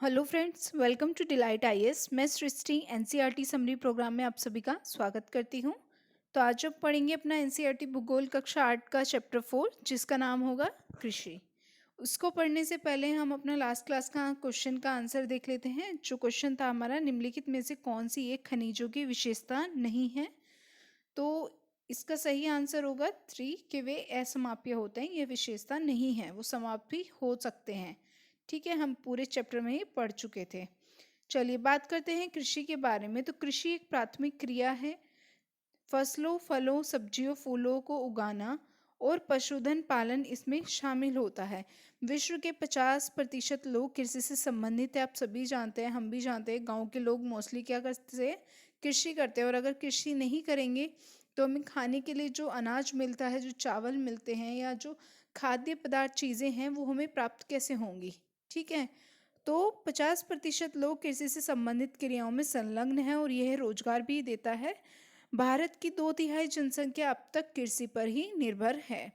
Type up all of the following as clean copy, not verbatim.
Hello friends, welcome to Delight IAS. मैं Srishti NCERT summary programme में आप सभी का स्वागत करती हूं। तो आज हम पढ़ेंगे अपना एनसीईआरटी भूगोल कक्षा 8 का चैप्टर 4, जिसका नाम होगा कृषि। उसको पढ़ने से पहले हम अपना लास्ट क्लास का क्वेश्चन का आंसर देख लेते हैं। जो क्वेश्चन था हमारा, निम्नलिखित में से कौन सी एक खनिजों की विशेषता नहीं है। तो इसका सही आंसर होगा 3 कि वे असमाप्य होते हैं। ये विशेषता नहीं है, वो समाप्त भी हो सकते हैं। ठीक है, हम पूरे चैप्टर में ही पढ़ चुके थे। चलिए बात करते हैं कृषि के बारे में। तो कृषि एक प्राथमिक क्रिया है। फसलों, फलों, सब्जियों, फूलों को उगाना और पशुधन पालन इसमें शामिल होता है। विश्व के 50% लोग कृषि से संबंधित है। आप सभी जानते हैं, हम भी जानते हैं, गांव के लोग मोस्टली क्या करते हैं, कृषि करते हैं। और अगर कृषि नहीं करेंगे तो हमें खाने के लिए जो अनाज मिलता है, जो चावल मिलते हैं या जो खाद्य पदार्थ चीज़ें हैं, वो हमें प्राप्त कैसे होंगी। ठीक है, तो 50% लोग कृषि से संबंधित क्रियाओं में संलग्न हैं और यह रोजगार भी देता है। भारत की 2/3 जनसंख्या अब तक कृषि पर ही निर्भर है।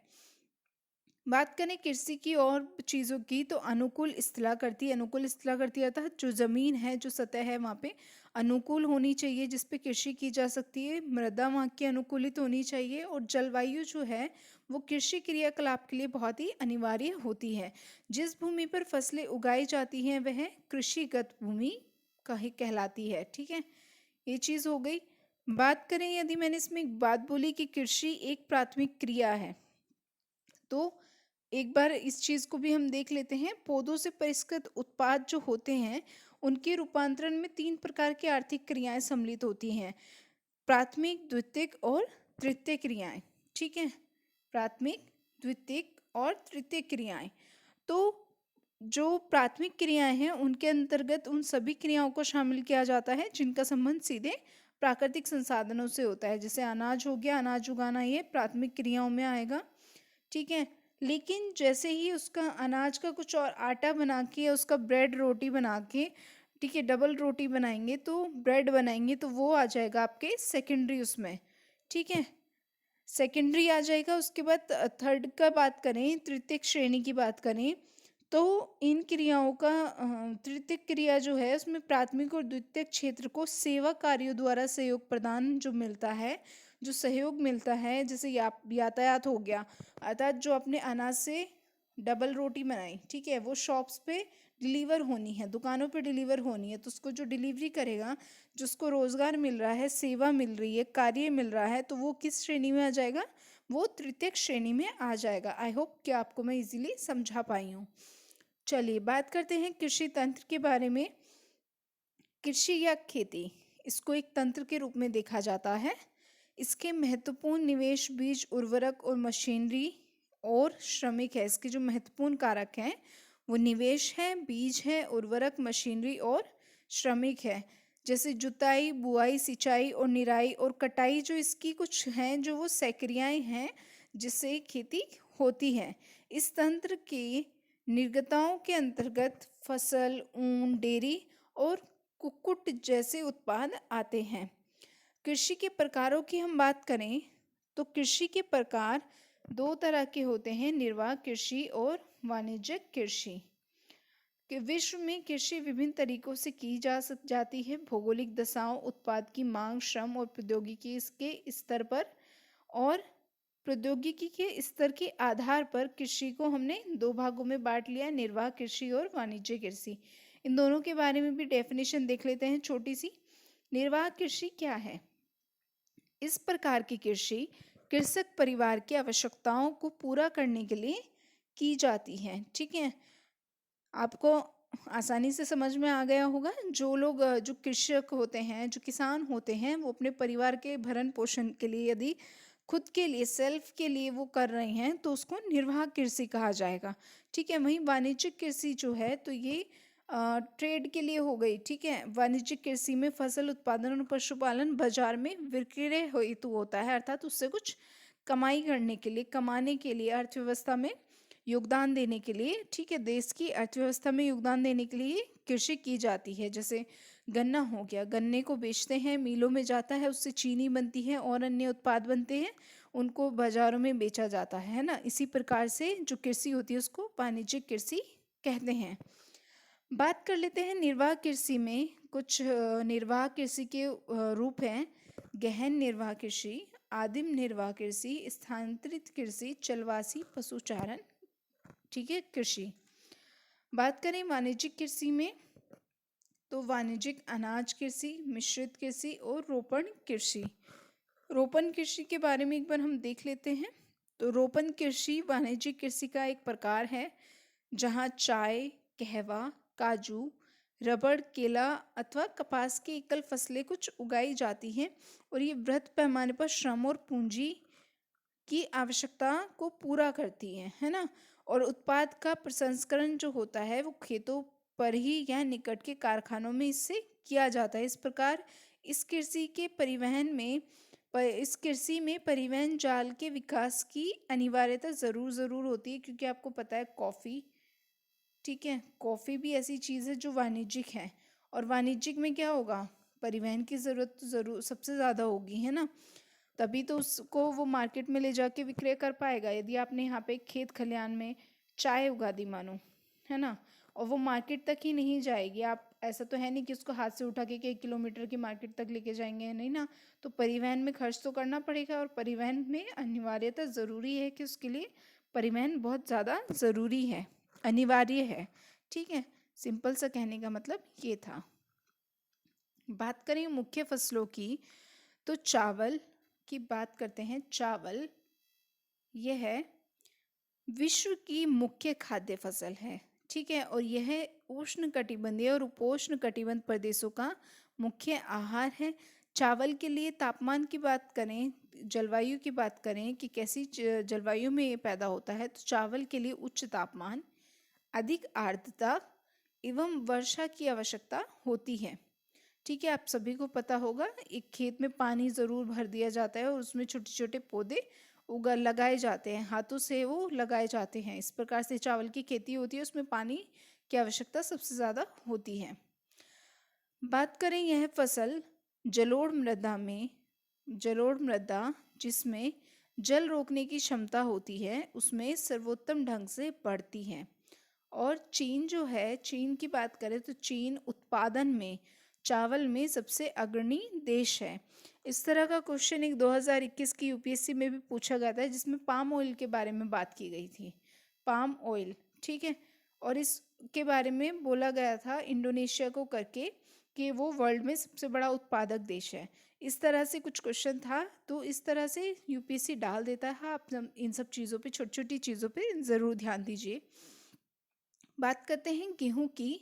बात करें कृषि की और चीज़ों की, तो अनुकूल स्थला करती अर्थात जो ज़मीन है, जो सतह है, वहाँ पे अनुकूल होनी चाहिए जिस पे कृषि की जा सकती है। मृदा वहाँ की अनुकूलित होनी चाहिए और जलवायु जो है वो कृषि क्रियाकलाप के लिए बहुत ही अनिवार्य होती है। जिस भूमि पर फसलें उगाई जाती हैं वह कृषिगत भूमि कहलाती है। ठीक है, ये चीज़ हो गई। बात करें, यदि मैंने इसमें एक बात बोली कि कृषि एक प्राथमिक क्रिया है, तो एक बार इस चीज़ को भी हम देख लेते हैं। पौधों से परिष्कृत उत्पाद जो होते हैं, उनके रूपांतरण में 3 प्रकार की आर्थिक क्रियाएं सम्मिलित होती हैं: प्राथमिक, द्वितीयक और तृतीयक क्रियाएं। ठीक है, प्राथमिक, द्वितीयक और तृतीयक क्रियाएं। तो जो प्राथमिक क्रियाएं हैं उनके अंतर्गत उन सभी क्रियाओं को शामिल किया जाता है जिनका संबंध सीधे प्राकृतिक संसाधनों से होता है। जैसे अनाज हो गया, अनाज उगाना, ये प्राथमिक क्रियाओं में आएगा। ठीक है, लेकिन जैसे ही उसका अनाज का कुछ और आटा बना के, उसका ब्रेड रोटी बना के, ठीक है, डबल रोटी बनाएंगे तो ब्रेड बनाएंगे, तो वो आ जाएगा आपके सेकेंडरी उसमें। ठीक है, सेकेंडरी आ जाएगा। उसके बाद थर्ड का बात करें, तृतीयक श्रेणी की बात करें, तो इन क्रियाओं का तृतीयक क्रिया जो है उसमें प्राथमिक और द्वितीयक क्षेत्र को सेवा कार्यों द्वारा सहयोग प्रदान जो मिलता है, जो सहयोग मिलता है, जैसे यातायात हो गया, अर्थात जो अपने अनाज से डबल रोटी बनाई, ठीक है, वो शॉप्स पे डिलीवर होनी है, दुकानों पे डिलीवर होनी है, तो उसको जो डिलीवरी करेगा, जिसको रोजगार मिल रहा है, सेवा मिल रही है, कार्य मिल रहा है, तो वो किस श्रेणी में आ जाएगा, वो तृतीयक श्रेणी में आ जाएगा। आई होप कि आपको मैं इजीली समझा पाई हूँ। चलिए बात करते हैं कृषि तंत्र के बारे में। कृषि या खेती, इसको एक तंत्र के रूप में देखा जाता है। इसके महत्वपूर्ण निवेश बीज, उर्वरक और मशीनरी और श्रमिक है। इसके जो महत्वपूर्ण कारक हैं वो निवेश है, बीज है, उर्वरक, मशीनरी और श्रमिक है। जैसे जुताई, बुआई, सिंचाई और निराई और कटाई, जो इसकी कुछ हैं, जो वो प्रक्रियाएं हैं जिससे खेती होती है। इस तंत्र के निर्गताओं के अंतर्गत फसल, ऊन, डेयरी और कुक्कुट जैसे उत्पाद आते हैं। कृषि के प्रकारों की हम बात करें तो कृषि के प्रकार 2 तरह के होते हैं: निर्वाह कृषि और वाणिज्यिक कृषि। कि विश्व में कृषि विभिन्न तरीकों से की जाती है। भौगोलिक दशाओं, उत्पाद की मांग, श्रम और प्रौद्योगिकी के स्तर पर, और प्रौद्योगिकी के स्तर के आधार पर कृषि को हमने 2 भागों में बांट लिया: निर्वाह कृषि और वाणिज्य कृषि। इन दोनों के बारे में भी डेफिनेशन देख लेते हैं छोटी सी। निर्वाह कृषि क्या है? इस प्रकार की कृषि कृषक परिवार की आवश्यकताओं को पूरा करने के लिए की जाती है। ठीक है, आपको आसानी से समझ में आ गया होगा। जो लोग जो कृषक होते हैं, जो किसान होते हैं, वो अपने परिवार के भरण पोषण के लिए, यदि खुद के लिए, सेल्फ के लिए वो कर रहे हैं, तो उसको निर्वाह कृषि कहा जाएगा। ठीक है, वहीं वाणिज्यिक कृषि जो है, तो ये ट्रेड के लिए हो गई। ठीक है, वाणिज्यिक कृषि में फसल उत्पादन और पशुपालन बाजार में विक्रय हेतु होता है, अर्थात उससे कुछ कमाई करने के लिए, कमाने के लिए, अर्थव्यवस्था में योगदान देने के लिए, ठीक है, देश की अर्थव्यवस्था में योगदान देने के लिए कृषि की जाती है। जैसे गन्ना हो गया, गन्ने को बेचते हैं, मिलों में जाता है, उससे चीनी बनती है और अन्य उत्पाद बनते हैं, उनको बाजारों में बेचा जाता है ना। इसी प्रकार से जो कृषि होती है उसको वाणिज्यिक कृषि कहते हैं। बात कर लेते हैं निर्वाह कृषि में। कुछ निर्वाह कृषि के रूप हैं: गहन निर्वाह कृषि, आदिम निर्वाह कृषि, स्थानांतरित कृषि, चलवासी पशुचारण, ठीक है, कृषि। बात करें वाणिज्यिक कृषि में, तो वाणिज्यिक अनाज कृषि, मिश्रित कृषि और रोपण कृषि। रोपण कृषि के बारे में एक बार हम देख लेते हैं। तो रोपण कृषि वाणिज्यिक कृषि का एक प्रकार है जहाँ चाय, कहवा, काजू, रबड़, केला अथवा कपास की एकल फसलें कुछ उगाई जाती हैं और ये बृहद पैमाने पर श्रम और पूंजी की आवश्यकता को पूरा करती है ना। और उत्पाद का प्रसंस्करण जो होता है वो खेतों पर ही या निकट के कारखानों में इससे किया जाता है। इस प्रकार इस कृषि में परिवहन जाल के विकास की अनिवार्यता ज़रूर होती है, क्योंकि आपको पता है कॉफ़ी, ठीक है, कॉफ़ी भी ऐसी चीज़ है जो वाणिज्यिक है। और वाणिज्यिक में क्या होगा, परिवहन की ज़रूरत तो ज़रूर सबसे ज़्यादा होगी, है ना। तभी तो उसको वो मार्केट में ले जाके विक्रय कर पाएगा। यदि आपने यहाँ पे खेत खलिहान में चाय उगा दी मानो, है ना, और वो मार्केट तक ही नहीं जाएगी, आप ऐसा तो है नहीं कि उसको हाथ से उठा के 1 किलोमीटर की मार्केट तक लेके जाएंगे, नहीं ना। तो परिवहन में खर्च तो करना पड़ेगा, और परिवहन में अनिवार्यता ज़रूरी है कि उसके लिए परिवहन बहुत ज़्यादा ज़रूरी है, अनिवार्य है, ठीक है। सिंपल सा कहने का मतलब ये था। बात करें मुख्य फसलों की, तो चावल की बात करते हैं। चावल यह है विश्व की मुख्य खाद्य फसल है, ठीक है, और यह उष्ण कटिबंधीय और उपोष्ण कटिबंध प्रदेशों का मुख्य आहार है। चावल के लिए तापमान की बात करें, जलवायु की बात करें कि कैसी जलवायु में ये पैदा होता है, तो चावल के लिए उच्च तापमान, अधिक आर्द्रता एवं वर्षा की आवश्यकता होती है, ठीक है। आप सभी को पता होगा, एक खेत में पानी ज़रूर भर दिया जाता है और उसमें छोटे छोटे पौधे लगाए जाते हैं, हाथों से वो लगाए जाते हैं। इस प्रकार से चावल की खेती होती है, उसमें पानी की आवश्यकता सबसे ज़्यादा होती है। बात करें यह फसल जलोढ़ मृदा जिसमें जल रोकने की क्षमता होती है, उसमें सर्वोत्तम ढंग से बढ़ती है। और चीन जो है, चीन की बात करें तो चीन उत्पादन में चावल में सबसे अग्रणी देश है। इस तरह का क्वेश्चन एक 2021 की यूपीएससी में भी पूछा गया था, जिसमें पाम ऑयल के बारे में बात की गई थी, पाम ऑयल, ठीक है। और इसके बारे में बोला गया था इंडोनेशिया को करके कि वो वर्ल्ड में सबसे बड़ा उत्पादक देश है। इस तरह से कुछ क्वेश्चन था, तो इस तरह से यूपीएससी डाल देता है। आप इन सब चीज़ों पे, छोटी छोटी चीज़ों पे ज़रूर ध्यान दीजिए। बात करते हैं गेहूं की,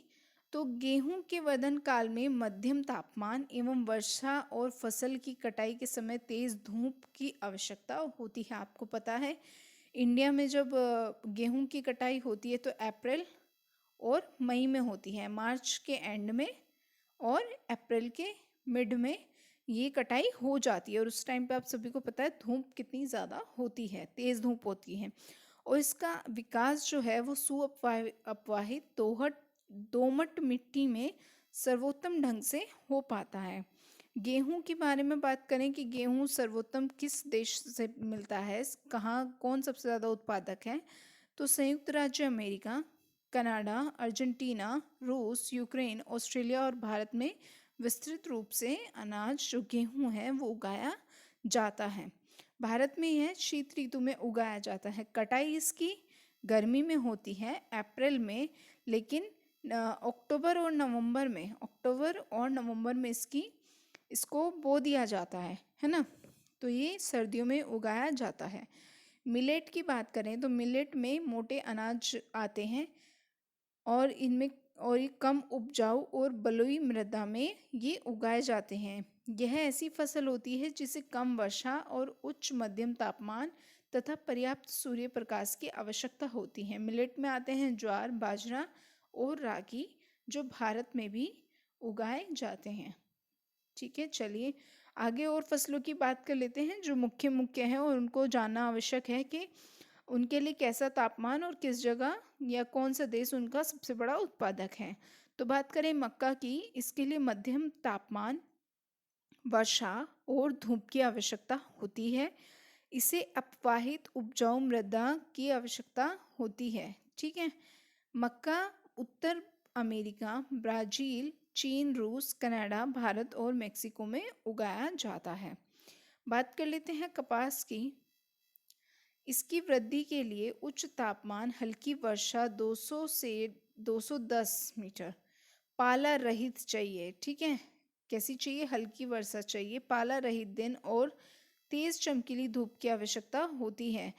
तो गेहूं के वदन काल में मध्यम तापमान एवं वर्षा और फसल की कटाई के समय तेज धूप की आवश्यकता होती है। आपको पता है इंडिया में जब गेहूं की कटाई होती है तो अप्रैल और मई में होती है, मार्च के एंड में और अप्रैल के मिड में ये कटाई हो जाती है। और उस टाइम पे आप सभी को पता है धूप कितनी ज़्यादा होती है, तेज़ धूप होती है। और इसका विकास जो है वो अपवाहित दोमट मिट्टी में सर्वोत्तम ढंग से हो पाता है। गेहूं के बारे में बात करें कि गेहूं सर्वोत्तम किस देश से मिलता है, कहाँ, कौन सबसे ज़्यादा उत्पादक है, तो संयुक्त राज्य अमेरिका, कनाडा, अर्जेंटीना, रूस, यूक्रेन, ऑस्ट्रेलिया और भारत में विस्तृत रूप से अनाज जो गेहूं है वो उगाया जाता है। भारत में यह शीत ऋतु में उगाया जाता है। कटाई इसकी गर्मी में होती है, अप्रैल में, लेकिन अक्टूबर और नवंबर में इसको बो दिया जाता है ना। तो ये सर्दियों में उगाया जाता है। मिलेट की बात करें तो मिलेट में मोटे अनाज आते हैं और ये कम उपजाऊ और बलुई मृदा में ये उगाए जाते हैं। यह ऐसी फसल होती है जिसे कम वर्षा और उच्च मध्यम तापमान तथा पर्याप्त सूर्य प्रकाश की आवश्यकता होती है। मिलेट में आते हैं ज्वार, बाजरा और रागी, जो भारत में भी उगाए जाते हैं, ठीक है। चलिए आगे और फसलों की बात कर लेते हैं जो मुख्य मुख्य हैं और उनको जानना आवश्यक है कि उनके लिए कैसा तापमान और किस जगह या कौन सा देश उनका सबसे बड़ा उत्पादक है। तो बात करें मक्का की, इसके लिए मध्यम तापमान, वर्षा और धूप की आवश्यकता होती है। इसे अपवाहित उपजाऊ मृदा की आवश्यकता होती है, ठीक है। मक्का उत्तर अमेरिका, ब्राज़ील, चीन, रूस, कनाडा, भारत और मेक्सिको में उगाया जाता है। बात कर लेते हैं कपास की। इसकी वृद्धि के लिए उच्च तापमान, हल्की वर्षा, 200 से 210 मीटर, पाला रहित चाहिए। ठीक है, कैसी चाहिए? हल्की वर्षा चाहिए, पाला रहित दिन और तेज चमकीली धूप की आवश्यकता होती है।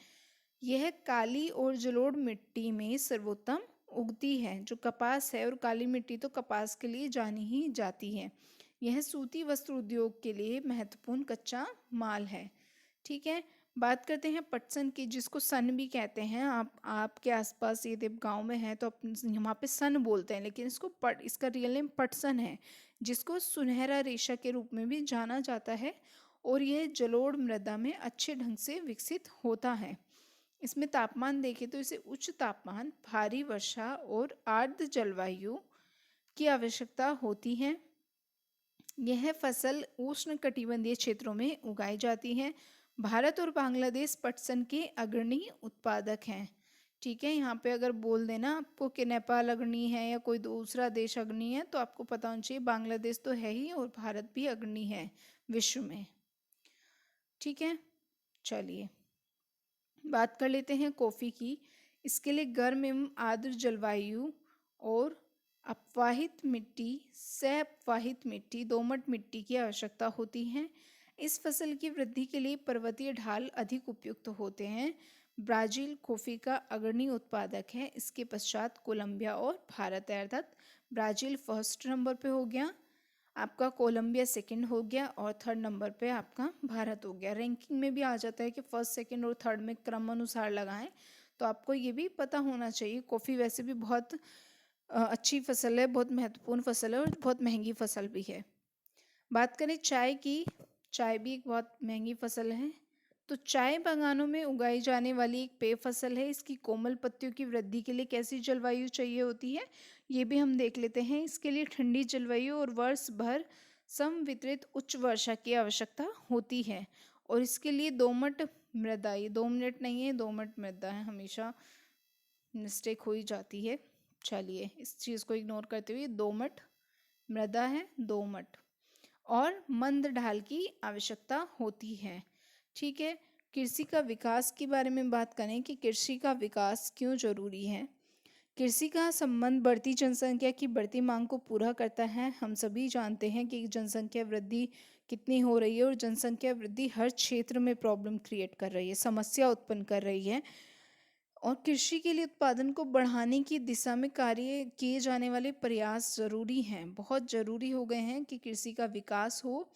यह काली और जलोढ़ मिट्टी में सर्वोत्तम उगती है। जो कपास है, और काली मिट्टी तो कपास के लिए जानी ही जाती है। यह सूती वस्त्र उद्योग के लिए महत्वपूर्ण कच्चा माल है। ठीक है, बात करते हैं पटसन की, जिसको सन भी कहते हैं। आपके आसपास यदि गांव में है तो वहाँ पे सन बोलते हैं, लेकिन इसका रियल नेम पटसन है, जिसको सुनहरा रेशा के रूप में भी जाना जाता है। और यह जलोढ़ मृदा में अच्छे ढंग से विकसित होता है। इसमें तापमान देखें तो इसे उच्च तापमान, भारी वर्षा और आर्द्र जलवायु की आवश्यकता होती है। यह फसल उष्णकटिबंधीय क्षेत्रों में उगाई जाती है। भारत और बांग्लादेश पटसन के अग्रणी उत्पादक हैं। ठीक है, यहाँ पे अगर बोल देना आपको कि नेपाल अग्रणी है या कोई दूसरा देश अग्रणी है, तो आपको पता होना चाहिए बांग्लादेश तो है ही और भारत भी अग्रणी है विश्व में। ठीक है, चलिए बात कर लेते हैं कॉफ़ी की। इसके लिए गर्म एवं आर्द्र जलवायु और अपवाहित मिट्टी, सह अपवाहित मिट्टी, दोमट मिट्टी की आवश्यकता होती है। इस फसल की वृद्धि के लिए पर्वतीय ढाल अधिक उपयुक्त होते हैं। ब्राज़ील कॉफ़ी का अग्रणी उत्पादक है। इसके पश्चात कोलंबिया और भारत है, अर्थात ब्राज़ील फर्स्ट नंबर पे हो गया, आपका कोलंबिया सेकंड हो गया और थर्ड नंबर पे आपका भारत हो गया। रैंकिंग में भी आ जाता है कि फर्स्ट सेकंड और थर्ड में क्रम अनुसार लगाएं, तो आपको ये भी पता होना चाहिए। कॉफ़ी वैसे भी बहुत अच्छी फसल है, बहुत महत्वपूर्ण फसल है और बहुत महंगी फसल भी है। बात करें चाय की, चाय भी एक बहुत महंगी फसल है। तो चाय बागानों में उगाई जाने वाली एक पेय फसल है। इसकी कोमल पत्तियों की वृद्धि के लिए कैसी जलवायु चाहिए होती है, ये भी हम देख लेते हैं। इसके लिए ठंडी जलवायु और वर्ष भर समवितरित उच्च वर्षा की आवश्यकता होती है। और इसके लिए दोमट मृदा, ये 2 मिनट नहीं है, दोमट मृदा है, हमेशा मिस्टेक हो ही जाती है। चलिए इस चीज़ को इग्नोर करते हुए दोमट मृदा है, दोमट और मंद ढाल की आवश्यकता होती है। ठीक है, कृषि का विकास के बारे में बात करें कि कृषि का विकास क्यों जरूरी है। कृषि का संबंध बढ़ती जनसंख्या की बढ़ती मांग को पूरा करता है। हम सभी जानते हैं कि जनसंख्या वृद्धि कितनी हो रही है और जनसंख्या वृद्धि हर क्षेत्र में प्रॉब्लम क्रिएट कर रही है, समस्या उत्पन्न कर रही है। और कृषि के लिए उत्पादन को बढ़ाने की दिशा में कार्य किए जाने वाले प्रयास ज़रूरी हैं, बहुत ज़रूरी हो गए हैं कि कृषि का विकास हो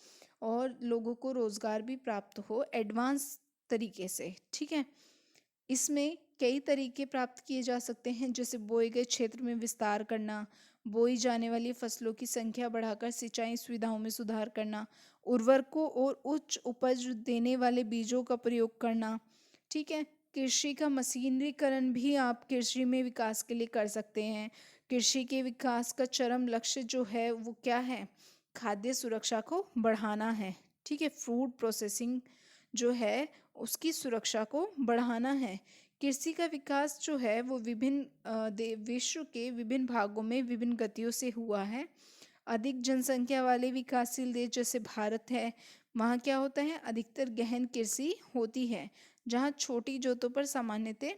और लोगों को रोज़गार भी प्राप्त हो एडवांस तरीके से। ठीक है, इसमें कई तरीके प्राप्त किए जा सकते हैं, जैसे बोए गए क्षेत्र में विस्तार करना, बोई जाने वाली फसलों की संख्या बढ़ाकर सिंचाई सुविधाओं में सुधार करना, उर्वरकों और उच्च उपज देने वाले बीजों का प्रयोग करना। ठीक है, कृषि का मशीनरीकरण भी आप कृषि में विकास के लिए कर सकते हैं। कृषि के विकास का चरम लक्ष्य जो है वो क्या है? खाद्य सुरक्षा को बढ़ाना है। ठीक है, फूड प्रोसेसिंग जो है उसकी सुरक्षा को बढ़ाना है। कृषि का विकास जो है वो विश्व के विभिन्न भागों में विभिन्न गतियों से हुआ है। अधिक जनसंख्या वाले विकासशील देश जैसे भारत है, वहाँ क्या होता है, अधिकतर गहन कृषि होती है, जहाँ छोटी जोतों पर सामान्यतः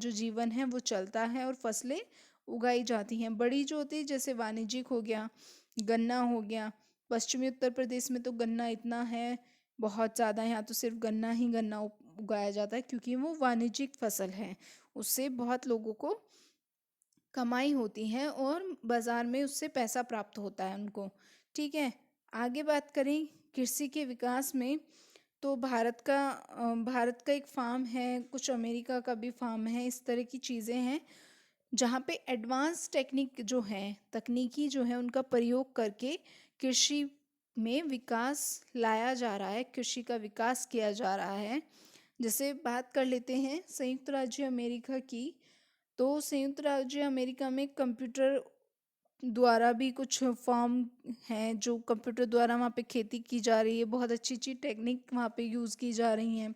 जीवन है वो चलता है और फसलें उगाई जाती हैं। बड़ी जोतें जैसे वाणिज्यिक हो गया, गन्ना हो गया। पश्चिमी उत्तर प्रदेश में तो गन्ना इतना है, बहुत ज़्यादा, यहाँ तो सिर्फ गन्ना ही गन्ना उगाया जाता है, क्योंकि वो वाणिज्यिक फसल है, उससे बहुत लोगों को कमाई होती है और बाज़ार में उससे पैसा प्राप्त होता है उनको। ठीक है, आगे बात करें कृषि के विकास में, तो भारत का एक फार्म है, कुछ अमेरिका का भी फार्म है, इस तरह की चीज़ें हैं जहाँ पे एडवांस टेक्निक जो है, तकनीकी जो है, उनका प्रयोग करके कृषि में विकास लाया जा रहा है, कृषि का विकास किया जा रहा है। जैसे बात कर लेते हैं संयुक्त राज्य अमेरिका की, तो संयुक्त राज्य अमेरिका में कंप्यूटर द्वारा भी कुछ फार्म हैं जो कंप्यूटर द्वारा वहाँ पे खेती की जा रही है, बहुत अच्छी अच्छी टेक्निक वहाँ पे यूज़ की जा रही हैं।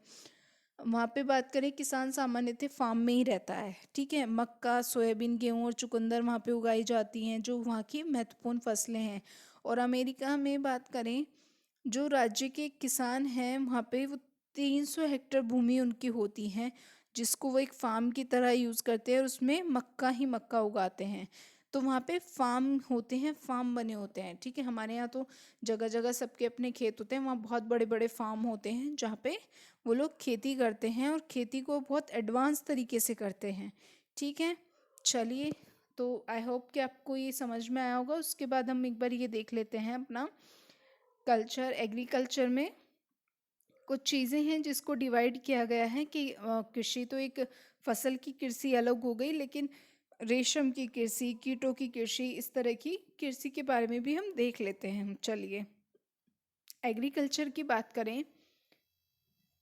वहाँ पे बात करें, किसान सामान्यतः फार्म में ही रहता है, ठीक है। मक्का, सोयाबीन, गेहूँ और चुकंदर वहाँ पे उगाई जाती हैं, जो वहाँ की महत्वपूर्ण फसलें हैं। और अमेरिका में बात करें, जो राज्य के किसान हैं वहाँ पे वो 300 हेक्टेयर भूमि उनकी होती है, जिसको वो एक फार्म की तरह यूज़ करते हैं और उसमें मक्का ही मक्का उगाते हैं। तो वहाँ पे फार्म होते हैं, फार्म बने होते हैं, ठीक है। हमारे यहाँ तो जगह जगह सबके अपने खेत होते हैं, वहाँ बहुत बड़े बड़े फार्म होते हैं जहाँ पे वो लोग खेती करते हैं और खेती को बहुत एडवांस तरीके से करते हैं, ठीक है। चलिए, तो आई होप कि आपको ये समझ में आया होगा। उसके बाद हम एक बार ये देख लेते हैं अपना कल्चर। एग्रीकल्चर में कुछ चीज़ें हैं जिसको डिवाइड किया गया है कि कृषि तो एक फसल की कृषि अलग हो गई, लेकिन रेशम की कृषि, कीटों की कृषि, इस तरह की कृषि के बारे में भी हम देख लेते हैं। चलिए, एग्रीकल्चर की बात करें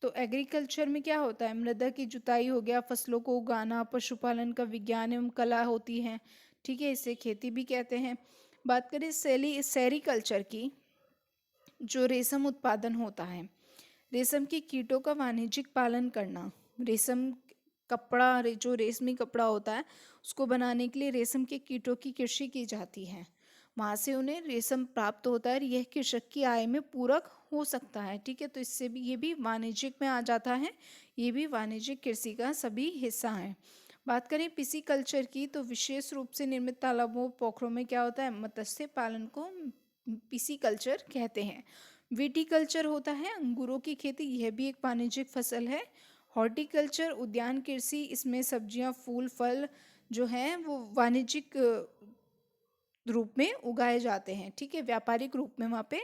तो एग्रीकल्चर में क्या होता है, मृदा की जुताई हो गया, फसलों को उगाना, पशुपालन का विज्ञान एवं कला होती है, ठीक है। इसे खेती भी कहते हैं। बात करें सेरीकल्चर की, जो रेशम उत्पादन होता है, रेशम के कीटों का वाणिज्यिक पालन करना, रेशम कपड़ा, जो रेशमी कपड़ा होता है उसको बनाने के लिए रेशम के कीटों की कृषि की जाती है। वहाँ से उन्हें रेशम प्राप्त होता है और यह कृषक की आय में पूरक हो सकता है, ठीक है। तो इससे भी ये भी वाणिज्यिक में आ जाता है, ये भी वाणिज्यिक कृषि का सभी हिस्सा है। बात करें पिसीकल्चर की, तो विशेष रूप से निर्मित तालाबों, पोखरों में क्या होता है, मत्स्य पालन को पिसीकल्चर कहते हैं। विटीकल्चर होता है अंगूरों की खेती, यह भी एक वाणिज्यिक फसल है। हॉर्टिकल्चर उद्यान कृषि, इसमें सब्जियां, फूल, फल जो हैं वो वाणिज्यिक रूप में उगाए जाते हैं, ठीक है, व्यापारिक रूप में वहाँ पे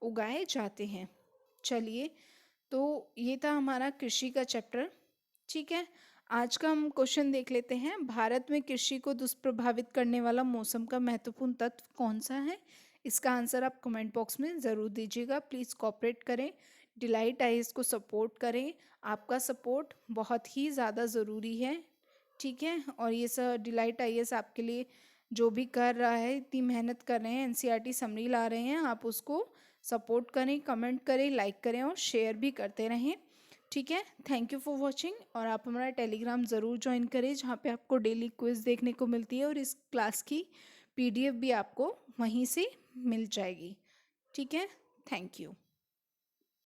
उगाए जाते हैं। चलिए, तो ये था हमारा कृषि का चैप्टर, ठीक है। आज का हम क्वेश्चन देख लेते हैं। भारत में कृषि को दुष्प्रभावित करने वाला मौसम का महत्वपूर्ण तत्व कौन सा है? इसका आंसर आप कमेंट बॉक्स में ज़रूर दीजिएगा। प्लीज़ कोऑपरेट करें, डिलाइट आईएएस को सपोर्ट करें। आपका सपोर्ट बहुत ही ज़्यादा ज़रूरी है, ठीक है। और ये सब डिलाइट आईएएस आपके लिए जो भी कर रहा है, इतनी मेहनत कर रहे हैं, एनसीईआरटी समरी ला रहे हैं, आप उसको सपोर्ट करें, कमेंट करें, लाइक करें और शेयर भी करते रहें, ठीक है। Thank you for watching. और आप हमारा टेलीग्राम ज़रूर ज्वाइन करें, जहाँ पे आपको डेली क्विज देखने को मिलती है और इस क्लास की पीडीएफ भी आपको वहीं से मिल जाएगी, ठीक है। Thank you.